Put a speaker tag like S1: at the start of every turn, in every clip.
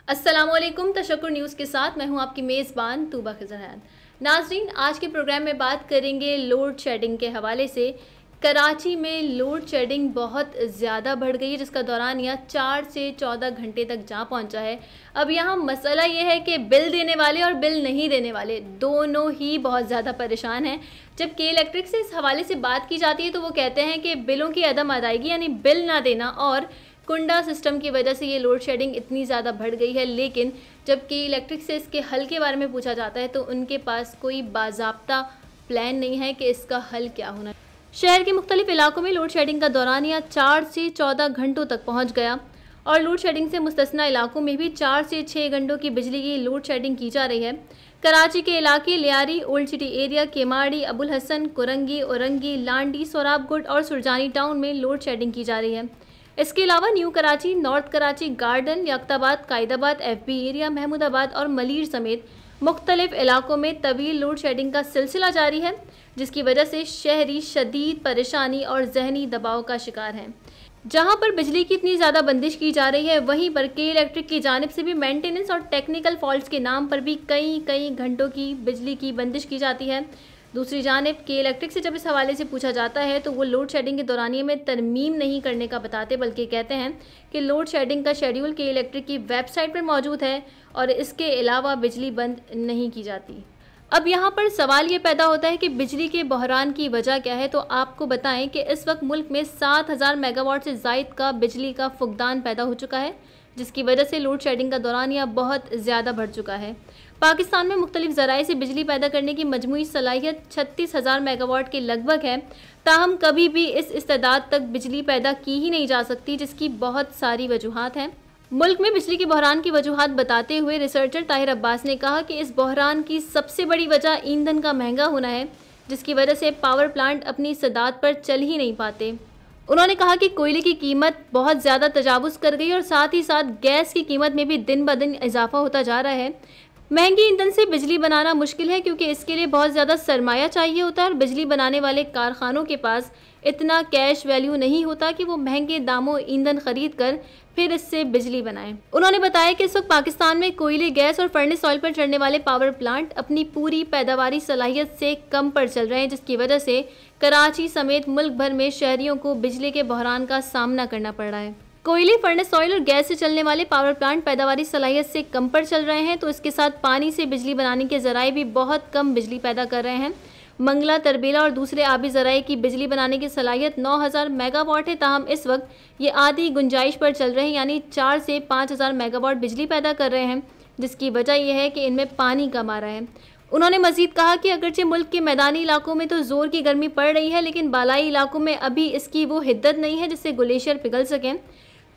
S1: अस्सलामुअलैकुम। तशक्कुर न्यूज़ के साथ मैं हूं आपकी मेज़बान तूबा खिज़र। नाज़रीन, आज के प्रोग्राम में बात करेंगे लोड शेडिंग के हवाले से। कराची में लोड शेडिंग बहुत ज़्यादा बढ़ गई है, जिसका दौरानिया 4 से 14 घंटे तक जा पहुंचा है। अब यहाँ मसला ये है कि बिल देने वाले और बिल नहीं देने वाले दोनों ही बहुत ज़्यादा परेशान हैं। जब के इलेक्ट्रिक से इस हवाले से बात की जाती है तो वो कहते हैं कि बिलों की अदम अदायगी यानी बिल ना देना और कुंडा सिस्टम की वजह से ये लोड शेडिंग इतनी ज़्यादा बढ़ गई है। लेकिन जब कि इलेक्ट्रिक से इसके हल के बारे में पूछा जाता है तो उनके पास कोई बाज़ाब्ता प्लान नहीं है कि इसका हल क्या होना। शहर के मुख्तलिफ इलाकों में लोड शेडिंग का दौरानिया 4 से 14 घंटों तक पहुँच गया और लोड शेडिंग से मुस्तस्ना इलाकों में भी 4 से 6 घंटों की बिजली की लोड शेडिंग की जा रही है। कराची के इलाके Lyari, old city area, Keamari, Abul Hasan, Korangi, Orangi, Landhi, Sohrab Goth और सुरजानी टाउन में लोड शेडिंग की जा रही है। इसके अलावा new Karachi, north Karachi, garden, Liaquatabad, Qaidabad, FB area, Mahmoodabad और मलीर समेत मुख्तलिफ इलाकों में तवील लोड शेडिंग का सिलसिला जारी है, जिसकी वजह से शहरी शदीद परेशानी और जहनी दबाव का शिकार हैं। जहां पर बिजली की इतनी ज़्यादा बंदिश की जा रही है, वहीं पर के इलेक्ट्रिक की जानिब से भी मेंटेनेंस और टेक्निकल फॉल्ट्स के नाम पर भी कई घंटों की बिजली की बंदिश की जाती है। दूसरी जानिब के इलेक्ट्रिक से जब इस हवाले से पूछा जाता है तो वो लोड शेडिंग के दौरानिए में तरमीम नहीं करने का बताते, बल्कि कहते हैं कि लोड शेडिंग का शेड्यूल के इलेक्ट्रिक की वेबसाइट पर मौजूद है और इसके अलावा बिजली बंद नहीं की जाती। अब यहाँ पर सवाल ये पैदा होता है कि बिजली के बहरान की वजह क्या है। तो आपको बताएं कि इस वक्त मुल्क में 7000 मेगावाट से ज़ायद का बिजली का फुकदान पैदा हो चुका है, जिसकी वजह से लोड शेडिंग का दौरानिया बहुत ज़्यादा बढ़ चुका है। पाकिस्तान में मुख्तलिफ ज़राए से बिजली पैदा करने की मजमूई सलाहियत 36,000 मेगावाट के लगभग है। ताहम कभी भी इस इस्तेदाद तक बिजली पैदा की ही नहीं जा सकती, जिसकी बहुत सारी वजूहात हैं। मुल्क में बिजली के बहरान की वजूहात बताते हुए रिसर्चर ताहिर अब्बास ने कहा कि इस बहरान की सबसे बड़ी वजह ईंधन का महंगा होना है, जिसकी वजह से पावर प्लांट अपनी इस्तेदाद पर चल ही नहीं पाते। उन्होंने कहा कि कोयले की कीमत बहुत ज़्यादा तजावुज़ कर गई और साथ ही साथ गैस की कीमत में भी दिन ब दिन इजाफा होता जा रहा है। महंगी ईंधन से बिजली बनाना मुश्किल है, क्योंकि इसके लिए बहुत ज़्यादा सरमाया चाहिए होता है और बिजली बनाने वाले कारखानों के पास इतना कैश वैल्यू नहीं होता कि वो महंगे दामों ईंधन खरीद कर फिर इससे बिजली बनाएं। उन्होंने बताया कि इस वक्त पाकिस्तान में कोयले, गैस और फर्नेस ऑयल पर चलने वाले पावर प्लांट अपनी पूरी पैदावारी सलाहियत से कम पर चल रहे हैं, जिसकी वजह से कराची समेत मुल्क भर में शहरियों को बिजली के बहरान का सामना करना पड़ रहा है। कोयले, फर्नेस ऑयल और गैस से चलने वाले पावर प्लांट पैदावारी सलाहियत से कम पर चल रहे हैं, तो इसके साथ पानी से बिजली बनाने के ज़राए भी बहुत कम बिजली पैदा कर रहे हैं। मंगला, तरबेला और दूसरे आबी ज़राए की बिजली बनाने की सलाहियत 9000 मेगावाट है। ताहम इस वक्त ये आधी गुंजाइश पर चल रहे हैं, यानी 4 से 5000 मेगावाट बिजली पैदा कर रहे हैं, जिसकी वजह यह है कि इनमें पानी कम आ रहा है। उन्होंने मजीद कहा कि अगरचे मुल्क के मैदानी इलाकों में तो ज़ोर की गर्मी पड़ रही है, लेकिन बालाई इलाकों में अभी इसकी वो हिद्दत नहीं है जिससे ग्लेशियर पिघल सकें।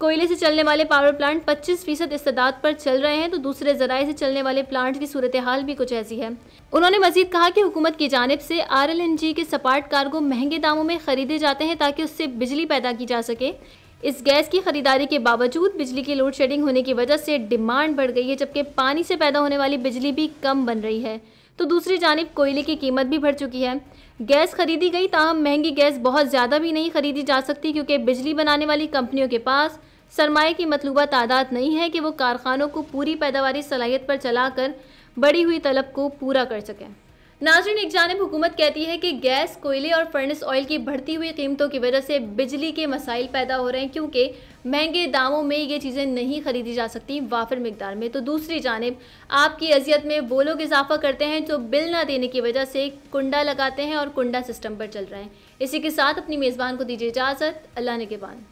S1: कोयले से चलने वाले पावर प्लांट 25% इस्तेदाद पर चल रहे हैं, तो दूसरे ज़राए से चलने वाले प्लांट की सूरत हाल भी कुछ ऐसी है। उन्होंने मजीद कहा कि हुकूमत की जानिब से RLNG के सपाट कार्गो महंगे दामों में ख़रीदे जाते हैं ताकि उससे बिजली पैदा की जा सके। इस गैस की ख़रीदारी के बावजूद बिजली की लोड शेडिंग होने की वजह से डिमांड बढ़ गई है, जबकि पानी से पैदा होने वाली बिजली भी कम बन रही है। तो दूसरी जानिब कोयले की कीमत भी बढ़ चुकी है। गैस खरीदी गई, ताहम महंगी गैस बहुत ज़्यादा भी नहीं खरीदी जा सकती, क्योंकि बिजली बनाने वाली कंपनियों के पास सरमाए की मतलूबा तादाद नहीं है कि वो कारखानों को पूरी पैदावारी सलाहियत पर चलाकर बढ़ी हुई तलब को पूरा कर सकें। नाज़रीन, एक जानिब हुकूमत कहती है कि गैस, कोयले और फर्नेस ऑयल की बढ़ती हुई कीमतों की वजह से बिजली के मसाइल पैदा हो रहे हैं, क्योंकि महंगे दामों में ये चीज़ें नहीं खरीदी जा सकती वाफिर मिकदार में। तो दूसरी जानिब आपकी अजियत में वो लोग इजाफा करते हैं जो बिल ना देने की वजह से कुंडा लगाते हैं और कुंडा सिस्टम पर चल रहे हैं। इसी के साथ अपनी मेज़बान को दीजिए इजाज़त। अल्लाह ने के बाद।